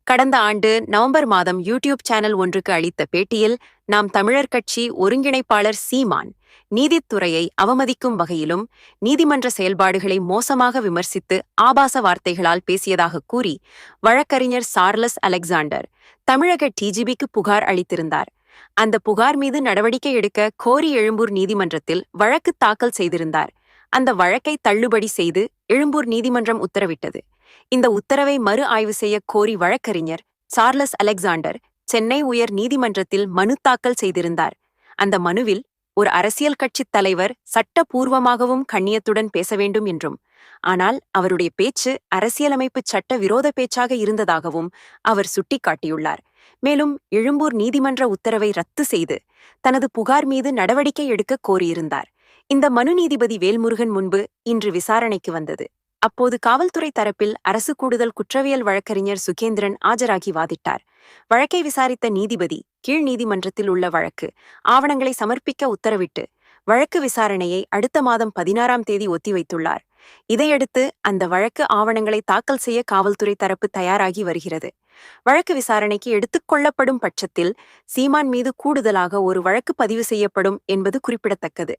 கடந்த ஆண்டு நவம்பர் மாதம் யூடியூப் சேனல் ஒன்றுக்கு அளித்த பேட்டியில் நாம் தமிழர் கட்சி ஒருங்கிணைப்பாளர் சீமான் நீதித்துறையை அவமதிக்கும் வகையிலும் நீதிமன்ற செயல்பாடுகளை மோசமாக விமர்சித்து ஆபாச வார்த்தைகளால் பேசியதாக கூறி வழக்கறிஞர் சார்லஸ் அலெக்சாண்டர் தமிழக டிஜிபிக்கு புகார் அளித்திருந்தார். அந்த புகார் மீது நடவடிக்கை எடுக்க கோரி எழும்பூர் நீதிமன்றத்தில் வழக்கு தாக்கல் செய்திருந்தார். அந்த வழக்கை தள்ளுபடி செய்து எழும்பூர் நீதிமன்றம் உத்தரவிட்டது. இந்த உத்தரவை மறு ஆய்வு செய்ய கோரி வழக்கறிஞர் சார்லஸ் அலெக்சாண்டர் சென்னை உயர் நீதிமன்றத்தில் மனு தாக்கல் செய்திருந்தார். அந்த மனுவில் ஒரு அரசியல் கட்சித் தலைவர் சட்டபூர்வமாகவும் கண்ணியத்துடன் பேச வேண்டும் என்றும், ஆனால் அவருடைய பேச்சு அரசியலமைப்பு சட்ட விரோத பேச்சாக இருந்ததாகவும் அவர் சுட்டிக்காட்டியுள்ளார். மேலும் எழும்பூர் நீதிமன்ற உத்தரவை ரத்து செய்து தனது புகார் மீது நடவடிக்கை எடுக்க கோரியிருந்தார். இந்த மனு நீதிபதி வேல்முருகன் முன்பு இன்று விசாரணைக்கு வந்தது. அப்போது காவல்துறை தரப்பில் அரசு கூடுதல் குற்றவியல் வழக்கறிஞர் சுகேந்திரன் ஆஜராகி வாதிட்டார். வழக்கை விசாரித்த நீதிபதி கீழ் நீதிமன்றத்தில் உள்ள வழக்கு ஆவணங்களை சமர்ப்பிக்க உத்தரவிட்டு வழக்கு விசாரணையை அடுத்த மாதம் 16ஆம் தேதி ஒத்திவைத்துள்ளார். இதையடுத்து அந்த வழக்கு ஆவணங்களை தாக்கல் செய்ய காவல்துறை தரப்பு தயாராகி வருகிறது. வழக்கு விசாரணைக்கு எடுத்துக்கொள்ளப்படும் பட்சத்தில் சீமான் மீது கூடுதலாக ஒரு வழக்கு பதிவு செய்யப்படும் என்பது குறிப்பிடத்தக்கது.